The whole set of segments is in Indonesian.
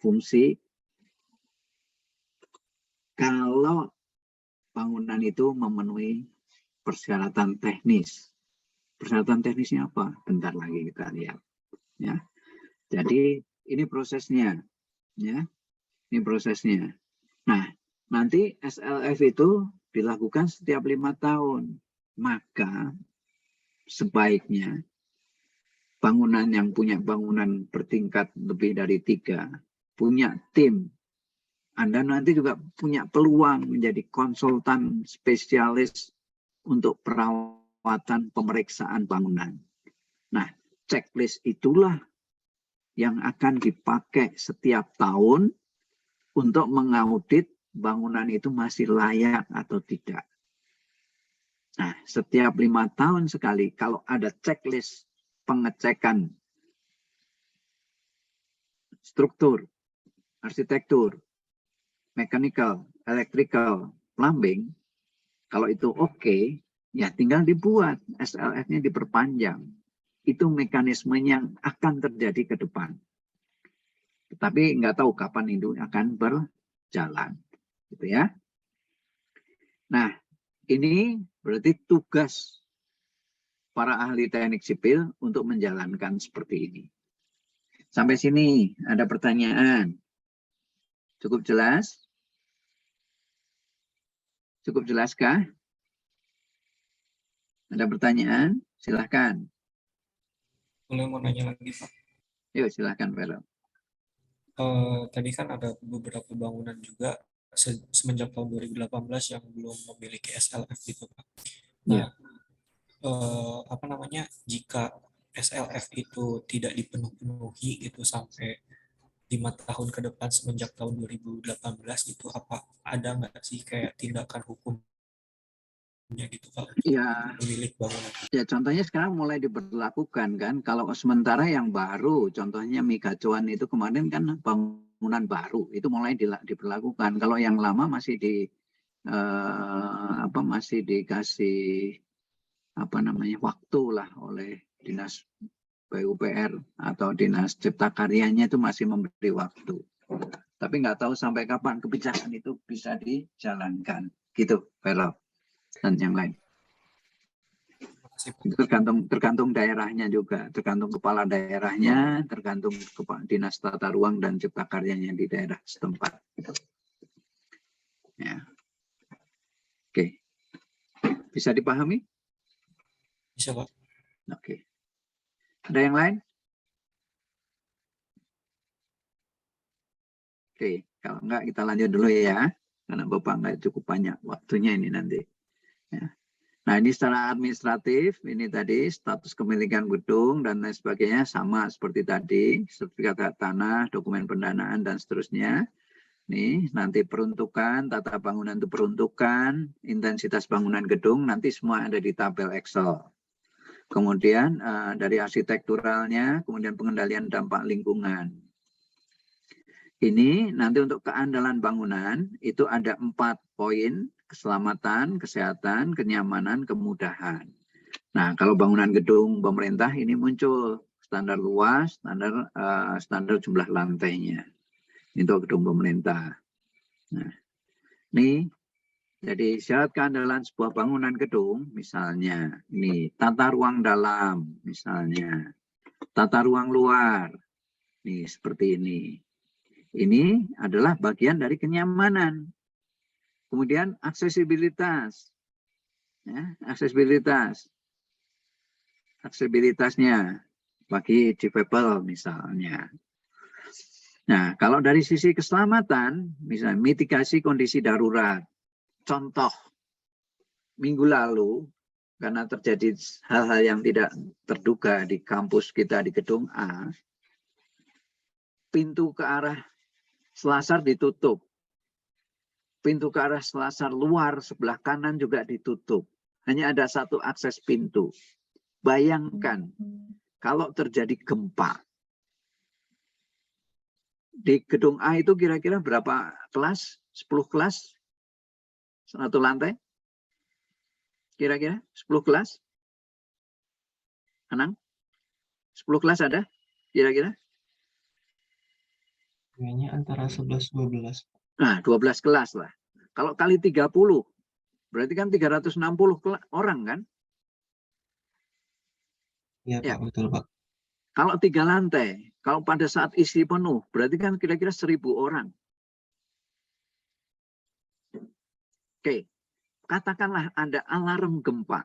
fungsi kalau bangunan itu memenuhi persyaratan teknis. Persyaratan teknisnya apa? Bentar lagi kita lihat. Ya. Jadi ini prosesnya, ya. Ini prosesnya. Nah, nanti SLF itu dilakukan setiap 5 tahun. Maka sebaiknya bangunan yang punya bangunan bertingkat lebih dari 3, punya tim. Anda nanti juga punya peluang menjadi konsultan spesialis untuk perawatan pemeriksaan bangunan. Nah, checklist itulah yang akan dipakai setiap tahun untuk mengaudit bangunan itu masih layak atau tidak. Nah, setiap 5 tahun sekali kalau ada checklist pengecekan struktur, arsitektur, mechanical, electrical, plumbing, kalau itu oke, ya tinggal dibuat SLF-nya diperpanjang. Itu mekanisme yang akan terjadi ke depan. Tetapi nggak tahu kapan itu akan berjalan, gitu ya. Nah, ini berarti tugas para ahli teknik sipil untuk menjalankan seperti ini. Sampai sini ada pertanyaan? Cukup jelas? Cukup jelaskah? Ada pertanyaan? Silahkan. Boleh mau nanya lagi, Pak? Yuk, silahkan, Vero. Tadi kan ada beberapa bangunan juga semenjak tahun 2018 yang belum memiliki SLF gitu, Pak. Nah, apa namanya, jika SLF itu tidak dipenuhi gitu sampai 5 tahun ke depan semenjak tahun 2018 itu, apa ada nggak sih kayak tindakan hukumnya gitu, Pak, untuk Ya, pemilik bangunan? ya contohnya sekarang mulai diberlakukan kan. Kalau sementara yang baru, contohnya Migacuan itu kemarin kan bangunan baru itu mulai diberlakukan. Kalau yang lama masih masih dikasih waktu lah oleh dinas PUPR atau dinas Cipta Karyanya itu masih memberi waktu. Tapi nggak tahu sampai kapan kebijakan itu bisa dijalankan. Gitu, Vero dan yang lain. Itu tergantung daerahnya juga, tergantung kepala daerahnya, tergantung dinas tata ruang dan cipta karyanya di daerah setempat. Ya. Oke, bisa dipahami? Bisa, Pak. Oke. Ada yang lain? Oke, kalau enggak kita lanjut dulu ya, karena Bapak enggak cukup banyak waktunya ini nanti. Ya. Nah, ini secara administratif, ini tadi status kepemilikan gedung dan lain sebagainya sama seperti tadi, sertifikat tanah, dokumen pendanaan, dan seterusnya. Nih, nanti peruntukan, tata bangunan itu peruntukan, intensitas bangunan gedung, nanti semua ada di tabel Excel. Kemudian dari arsitekturalnya, kemudian pengendalian dampak lingkungan. Ini nanti untuk keandalan bangunan, itu ada 4 poin, keselamatan, kesehatan, kenyamanan, kemudahan. Nah, kalau bangunan gedung pemerintah ini muncul standar luas, standar jumlah lantainya. Ini untuk gedung pemerintah. Nah, ini jadi syarat keandalan sebuah bangunan gedung, misalnya ini tata ruang dalam, misalnya tata ruang luar, nih seperti ini. Ini adalah bagian dari kenyamanan. Kemudian aksesibilitas, ya, aksesibilitasnya bagi difabel misalnya. Nah, kalau dari sisi keselamatan, misalnya mitigasi kondisi darurat. Contoh, minggu lalu, karena terjadi hal-hal yang tidak terduga di kampus kita di gedung A, pintu ke arah selasar ditutup. Pintu ke arah selasar luar sebelah kanan juga ditutup. Hanya ada satu akses pintu. Bayangkan, kalau terjadi gempa, di gedung A itu kira-kira berapa kelas? 10 kelas? Satu lantai? Kira-kira 10 kelas? Anang? 10 kelas ada? Kira-kira? Kayaknya antara 11-12. Nah, 12 kelas lah. Kalau kali 30, berarti kan 360 orang kan? Iya Ya. Pak, betul Pak. Kalau 3 lantai, kalau pada saat isi penuh, berarti kan kira-kira 1.000 orang. Oke, katakanlah ada alarm gempa.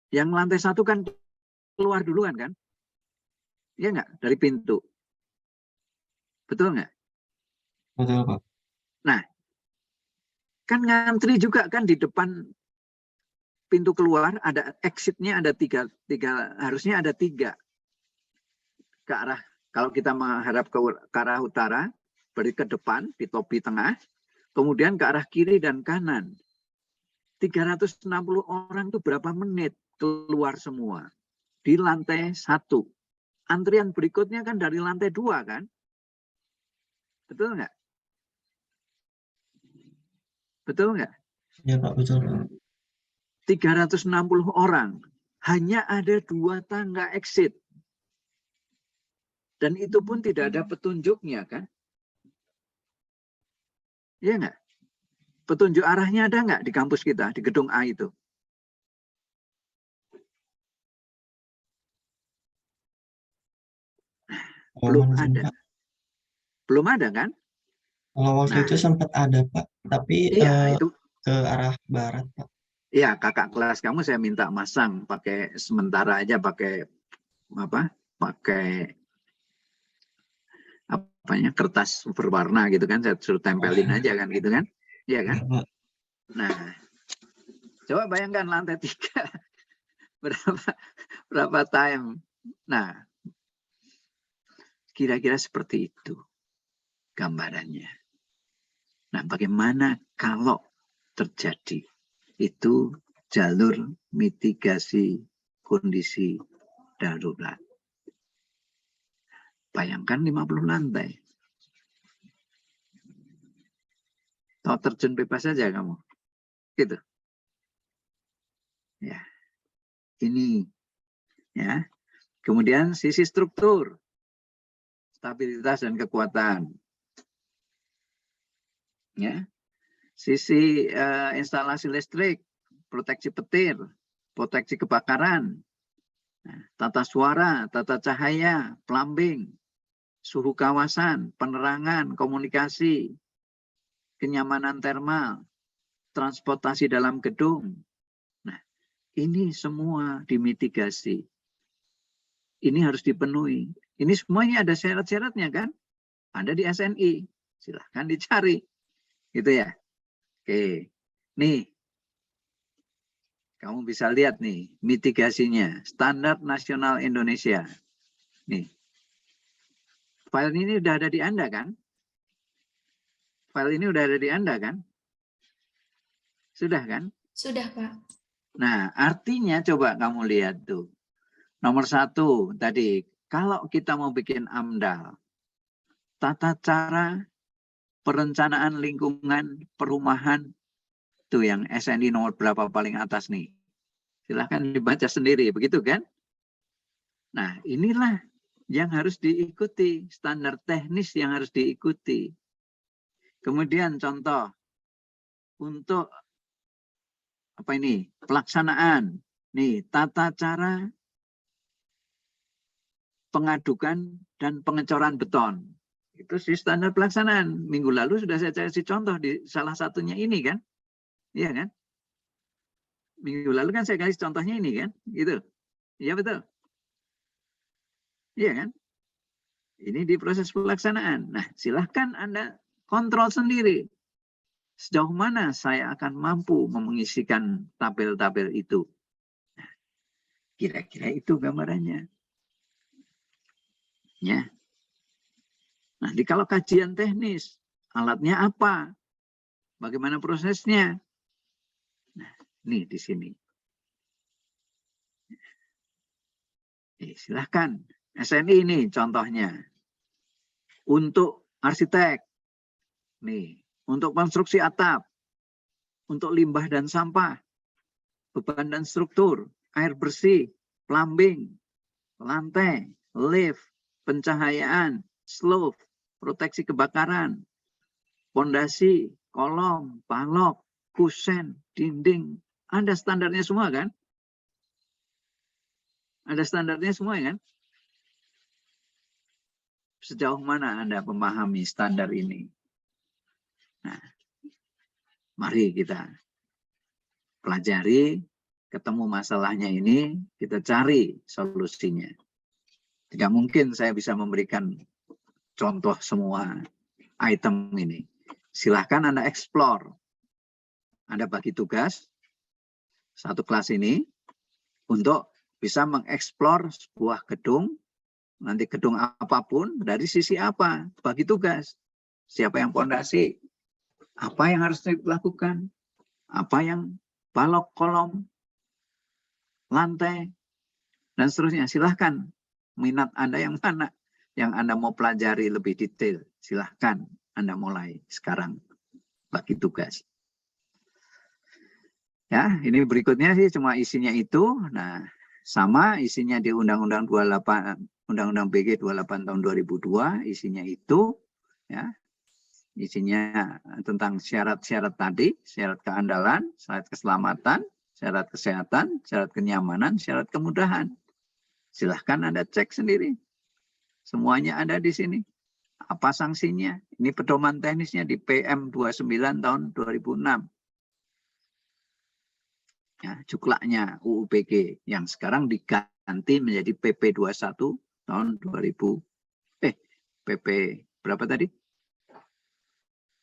Yang lantai 1 kan keluar duluan kan? Iya nggak? Dari pintu. Betul nggak? Betul Pak. Nah, kan ngantri juga kan di depan pintu keluar, ada exitnya ada tiga, harusnya ada 3 ke arah, kalau kita menghadap ke arah utara, berarti ke depan, di topi tengah, kemudian ke arah kiri dan kanan. 360 orang itu berapa menit keluar semua? Di lantai 1. Antrian berikutnya kan dari lantai 2 kan? Betul nggak? Betul nggak? Iya Pak, betul Pak. 360 orang. Hanya ada 2 tangga exit. Dan itu pun tidak ada petunjuknya kan? Iya nggak? Petunjuk arahnya ada nggak di kampus kita, di gedung A itu? Belum ada. Belum ada kan? Kalau waktu itu sempat ada Pak, tapi Iya, itu. ke arah barat Pak. Iya, kakak kelas kamu saya minta masang pakai sementara aja pakai apa? Pakai apanya? Kertas berwarna gitu kan, saya suruh tempelin aja kan gitu kan? Iya kan? Iya, Pak. Nah, coba bayangkan lantai 3 berapa time. Nah, kira-kira seperti itu gambarannya. Nah, bagaimana kalau terjadi? Itu jalur mitigasi kondisi darurat. Bayangkan 50 lantai. Tahu terjun bebas saja kamu. Gitu. Ya. Ini ya. Kemudian sisi struktur, stabilitas dan kekuatan. Ya. Sisi instalasi listrik, proteksi petir, proteksi kebakaran, tata suara, tata cahaya, plumbing, suhu kawasan, penerangan, komunikasi, kenyamanan termal, transportasi dalam gedung. Nah, ini semua dimitigasi. Ini harus dipenuhi. Ini semuanya ada syarat-syaratnya kan? Ada di SNI. Silahkan dicari. Gitu ya. Oke. Nih. Kamu bisa lihat nih mitigasinya. Standar Nasional Indonesia. Nih. File ini udah ada di Anda kan? File ini udah ada di Anda kan? Sudah kan? Sudah, Pak. Nah, artinya coba kamu lihat tuh. Nomor 1 tadi, kalau kita mau bikin AMDAL, tata cara perencanaan lingkungan perumahan, tuh yang SNI nomor berapa paling atas nih. Silahkan dibaca sendiri, begitu kan? Nah, inilah yang harus diikuti, standar teknis yang harus diikuti. Kemudian contoh, untuk apa ini? Pelaksanaan. Nih, tata cara pengadukan dan pengecoran beton. Itu sih standar pelaksanaan. Minggu lalu sudah saya kasih contoh di salah satunya ini kan. Iya kan? Minggu lalu kan saya kasih contohnya ini kan. Gitu. Iya betul. Iya kan? Ini di proses pelaksanaan. Nah, silahkan Anda kontrol sendiri. Sejauh mana saya akan mampu mengisikan tabel-tabel itu. Nah, kira-kira itu gambarannya. Ya. Nanti kalau kajian teknis, alatnya apa? Bagaimana prosesnya? Nah, ini di sini. Silahkan. SNI ini contohnya. Untuk arsitek. Nih, untuk konstruksi atap. Untuk limbah dan sampah. Beban dan struktur. Air bersih. Plumbing. Lantai. Lift. pencahayaan, slope, proteksi kebakaran, pondasi, kolom, balok, kusen, dinding. Ada standarnya semua kan? Ada standarnya semua kan? Sejauh mana Anda memahami standar ini? Nah, mari kita pelajari, ketemu masalahnya ini, kita cari solusinya. Tidak mungkin saya bisa memberikan contoh semua item ini. Silahkan Anda explore. Anda bagi tugas satu kelas ini untuk bisa mengeksplor sebuah gedung, nanti gedung apapun, dari sisi apa, bagi tugas. Siapa yang pondasi, apa yang harus dilakukan, apa yang balok, kolom, lantai, dan seterusnya. Silahkan minat Anda yang mana, yang Anda mau pelajari lebih detail. Silahkan Anda mulai sekarang bagi tugas. Ya, ini berikutnya sih cuma isinya itu. Nah, sama isinya di Undang-Undang 28, Undang-Undang BG 28 tahun 2002, isinya itu, ya, isinya tentang syarat-syarat tadi, syarat keandalan, syarat keselamatan, syarat kesehatan, syarat kenyamanan, syarat kemudahan. Silahkan Anda cek sendiri. Semuanya ada di sini. Apa sanksinya? Ini pedoman teknisnya di PM 29 tahun 2006. Ya, juklaknya UU BG yang sekarang diganti menjadi PP 21 tahun 2000. PP berapa tadi?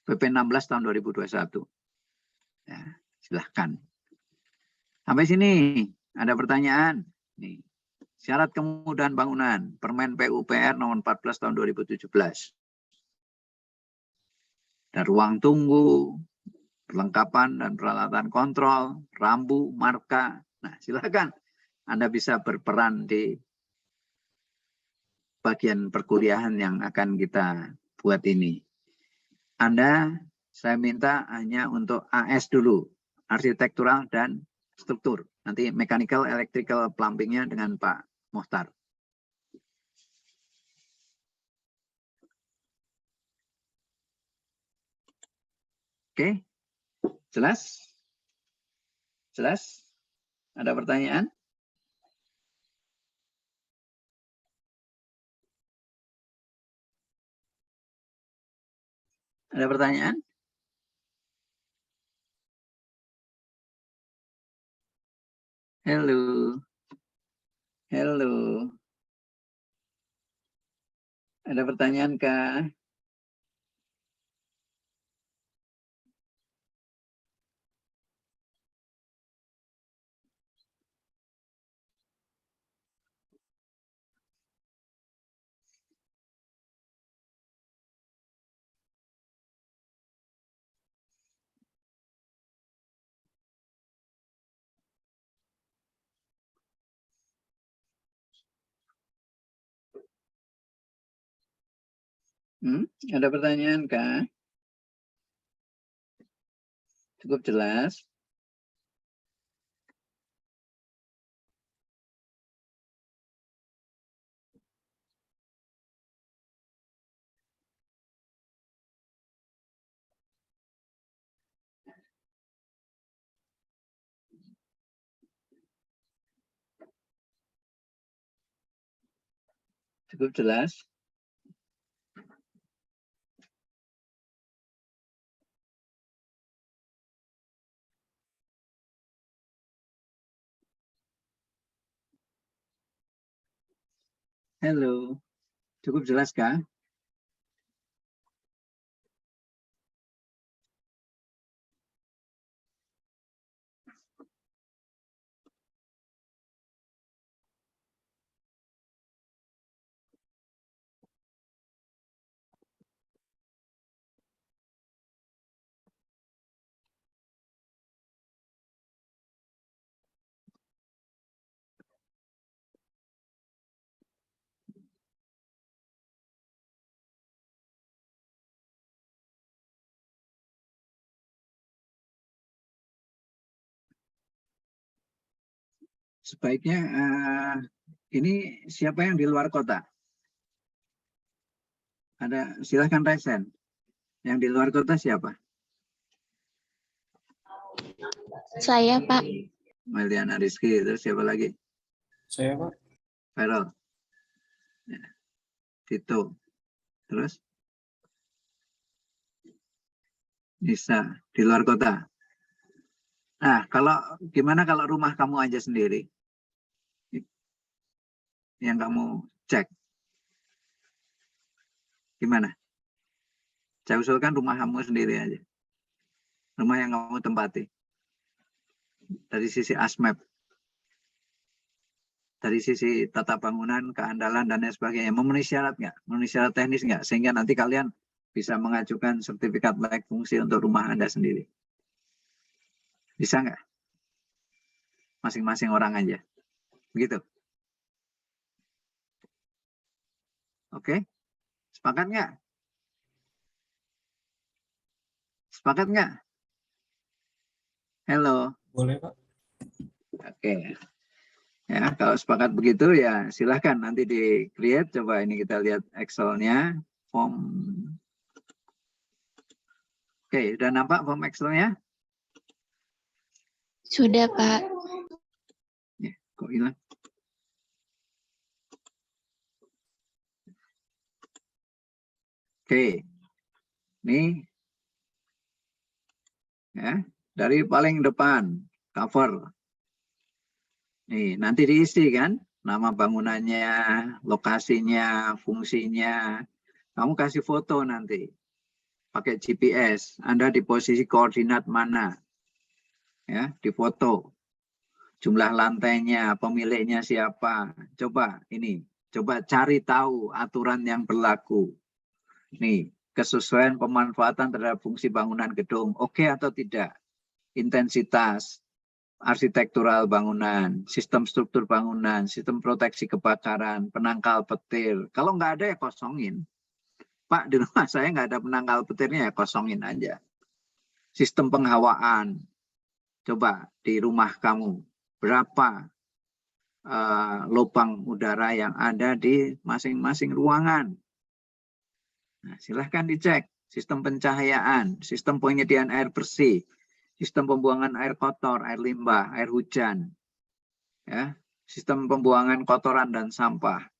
PP 16 tahun 2021. Ya, silahkan. Sampai sini ada pertanyaan? Nih, syarat kemudahan bangunan Permen PUPR nomor 14 tahun 2017. Dan ruang tunggu, perlengkapan dan peralatan kontrol, rambu, marka. Nah, silakan Anda bisa berperan di bagian perkuliahan yang akan kita buat ini. Anda, saya minta hanya untuk AS dulu, arsitektural dan struktur. Nanti mechanical, electrical, plumbingnya dengan Pak Mohtar. Oke, jelas? Jelas? Ada pertanyaan? Ada pertanyaan? Halo. Halo. Ada pertanyaan kah? Ada pertanyaan kah? Cukup jelas? Cukup jelas? Halo. Cukup jelas kah? Sebaiknya ini siapa yang di luar kota? Ada, silahkan resen. Yang di luar kota siapa? Saya, Pak. Meliana Rizky, terus siapa lagi? Saya, Pak. Feral. Ya. Tito. Terus? Nisa, di luar kota. Nah, gimana kalau rumah kamu aja sendiri? Yang kamu cek. Gimana? Saya usulkan rumah kamu sendiri aja. Rumah yang kamu tempati. Dari sisi ASMAP. Dari sisi tata bangunan, keandalan, dan lain sebagainya. Memenuhi syarat nggak? Memenuhi syarat teknis nggak? Sehingga nanti kalian bisa mengajukan sertifikat layak fungsi untuk rumah Anda sendiri. Bisa nggak? Masing-masing orang aja. Begitu. Oke? Sepakat nggak? Sepakat nggak? Halo. Boleh, Pak. Oke. Ya, kalau sepakat begitu ya silahkan nanti di create. Coba ini kita lihat Excel-nya. Form. Oke, udah nampak form Excel-nya? Sudah, Pak. Ya, kok hilang? Oke. Ini ya, dari paling depan cover. Nih, nanti diisi kan nama bangunannya, lokasinya, fungsinya. Kamu kasih foto nanti. Pakai GPS, Anda di posisi koordinat mana? Ya, di foto. Jumlah lantainya, pemiliknya siapa? Coba ini, coba cari tahu aturan yang berlaku. Nih, kesesuaian pemanfaatan terhadap fungsi bangunan gedung, oke atau tidak? Intensitas, arsitektural bangunan, sistem struktur bangunan, sistem proteksi kebakaran, penangkal petir. Kalau nggak ada ya kosongin. Pak, di rumah saya nggak ada penangkal petirnya ya kosongin aja. Sistem penghawaan. Coba di rumah kamu, berapa lubang udara yang ada di masing-masing ruangan. Nah, silahkan dicek. Sistem pencahayaan, sistem penyediaan air bersih, sistem pembuangan air kotor, air limbah, air hujan, ya, sistem pembuangan kotoran dan sampah,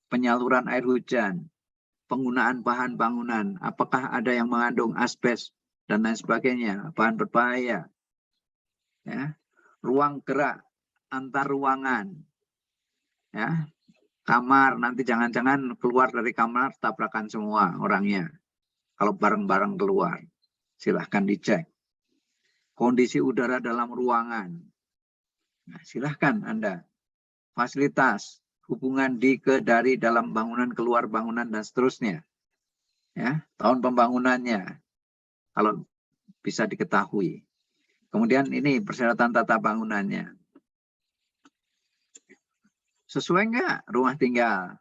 penyaluran air hujan, penggunaan bahan bangunan, apakah ada yang mengandung asbes dan lain sebagainya, bahan berbahaya, ya, ruang gerak antar ruangan, ya, kamar nanti jangan-jangan keluar dari kamar tabrakan semua orangnya. Kalau bareng-bareng keluar, silahkan dicek. Kondisi udara dalam ruangan, nah, silahkan Anda. Fasilitas, hubungan di, ke, dari, dalam bangunan, keluar bangunan, dan seterusnya. Ya, tahun pembangunannya, kalau bisa diketahui. Kemudian ini persyaratan tata bangunannya. Sesuai nggak rumah tinggal?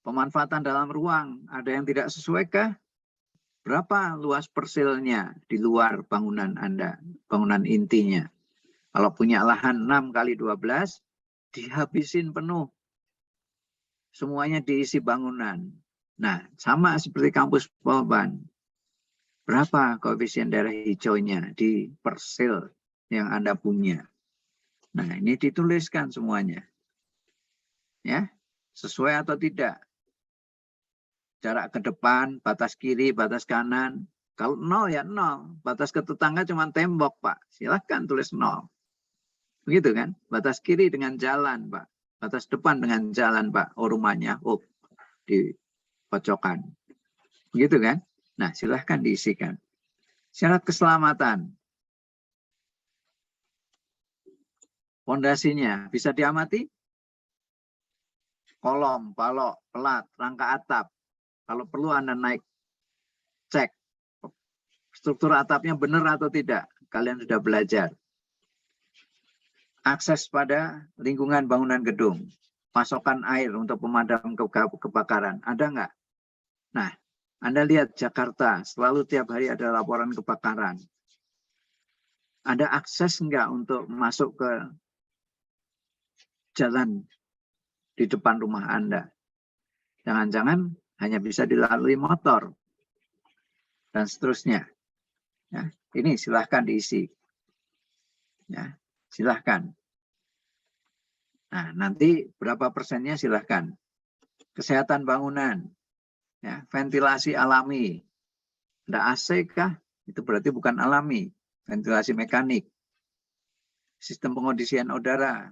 Pemanfaatan dalam ruang, ada yang tidak sesuai kah? Berapa luas persilnya di luar bangunan Anda, bangunan intinya? Kalau punya lahan 6 kali 12, dihabisin penuh. Semuanya diisi bangunan. Nah, sama seperti kampus Polban. Berapa koefisien daerah hijaunya di persil yang Anda punya? Nah, ini dituliskan semuanya. Ya, sesuai atau tidak? Jarak ke depan, batas kiri, batas kanan. Kalau 0 ya 0. Batas ke tetangga cuma tembok, Pak. Silahkan tulis 0. Begitu kan? Batas kiri dengan jalan, Pak. Batas depan dengan jalan, Pak. Oh, rumahnya, oh, di pojokan. Begitu kan? Nah, silahkan diisikan. Syarat keselamatan. Pondasinya bisa diamati? Kolom, balok, pelat, rangka atap. Kalau perlu Anda naik, cek. Struktur atapnya benar atau tidak. Kalian sudah belajar. Akses pada lingkungan bangunan gedung. Pasokan air untuk pemadam kebakaran. Ada nggak? Nah, Anda lihat Jakarta, selalu tiap hari ada laporan kebakaran. Ada akses nggak untuk masuk ke jalan di depan rumah Anda? Jangan-jangan hanya bisa dilalui motor, dan seterusnya. Ya, ini silahkan diisi. Ya, silahkan. Nah, nanti berapa persennya silahkan. Kesehatan bangunan, ya, ventilasi alami. Ada AC kah? Itu berarti bukan alami. Ventilasi mekanik. Sistem pengondisian udara,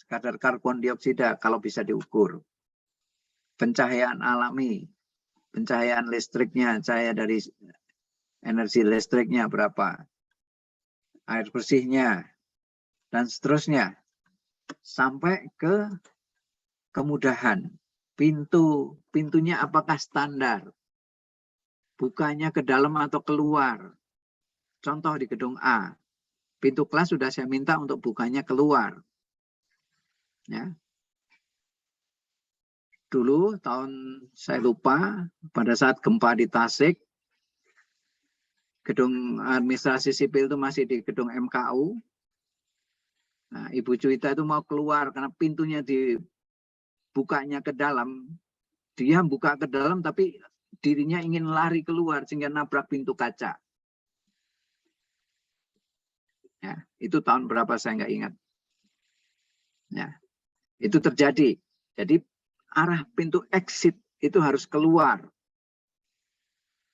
kadar karbon dioksida kalau bisa diukur. Pencahayaan alami, pencahayaan listriknya, cahaya dari energi listriknya berapa, air bersihnya, dan seterusnya. Sampai ke kemudahan. Pintunya apakah standar? Bukanya ke dalam atau keluar? Contoh di gedung A. Pintu kelas sudah saya minta untuk bukanya keluar. Ya. Dulu tahun saya lupa pada saat gempa di Tasik, gedung administrasi sipil itu masih di gedung MKU. Nah, Ibu Cuita itu mau keluar karena pintunya dibukanya ke dalam. Dia buka ke dalam tapi dirinya ingin lari keluar sehingga nabrak pintu kaca. Ya, itu tahun berapa saya nggak ingat. Ya, itu terjadi. Jadi arah pintu exit itu harus keluar.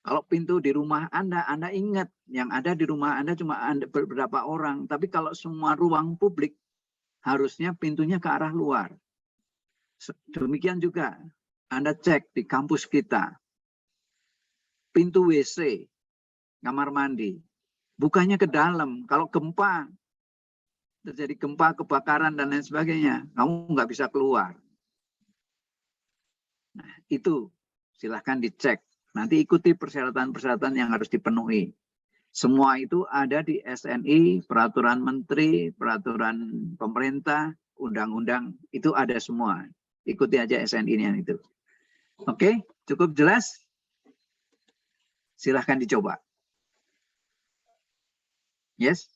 Kalau pintu di rumah Anda ingat yang ada di rumah Anda cuma beberapa orang. Tapi kalau semua ruang publik harusnya pintunya ke arah luar. Demikian juga Anda cek di kampus kita. Pintu WC, kamar mandi, bukanya ke dalam. Kalau gempa, terjadi gempa, kebakaran, dan lain sebagainya, kamu nggak bisa keluar. Nah, itu silahkan dicek. Nanti ikuti persyaratan-persyaratan yang harus dipenuhi. Semua itu ada di SNI, peraturan menteri, peraturan pemerintah, undang-undang, itu ada semua. Ikuti aja SNI-nya itu. Oke, cukup jelas? Silahkan dicoba. Yes?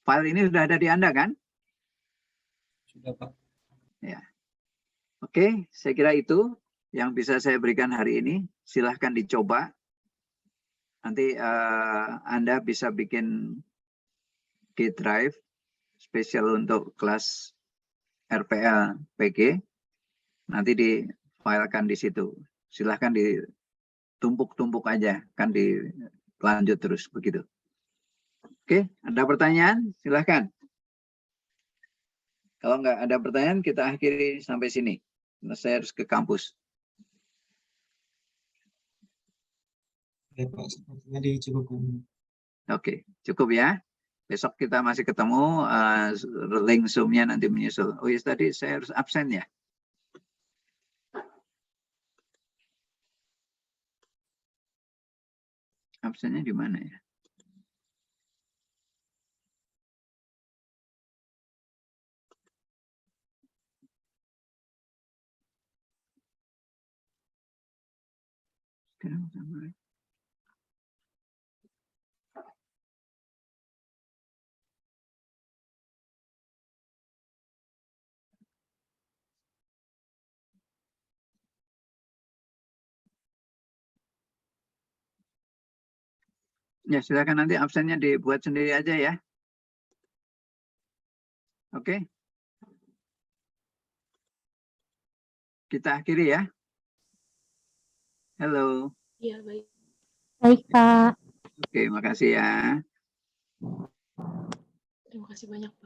File ini sudah ada di Anda kan? Sudah, Pak. Ya. Oke, saya kira itu yang bisa saya berikan hari ini. Silahkan dicoba. Nanti Anda bisa bikin G Drive spesial untuk kelas RPL PG. Nanti difilekan di situ. Silahkan ditumpuk-tumpuk aja, kan dilanjut terus begitu. Oke, ada pertanyaan? Silahkan. Kalau nggak ada pertanyaan, kita akhiri sampai sini. Nah, saya harus ke kampus. Oke, Pak, sepertinya dicukupkan. Oke, cukup ya. Besok kita masih ketemu, link Zoom-nya nanti menyusul. Oh iya, tadi saya harus absen ya. Absennya di mana ya? Ya, silakan nanti absennya dibuat sendiri aja ya. Oke. Kita akhiri ya. Halo. Iya, baik. Baik, Pak. Oke, makasih ya. Terima kasih banyak, Pak.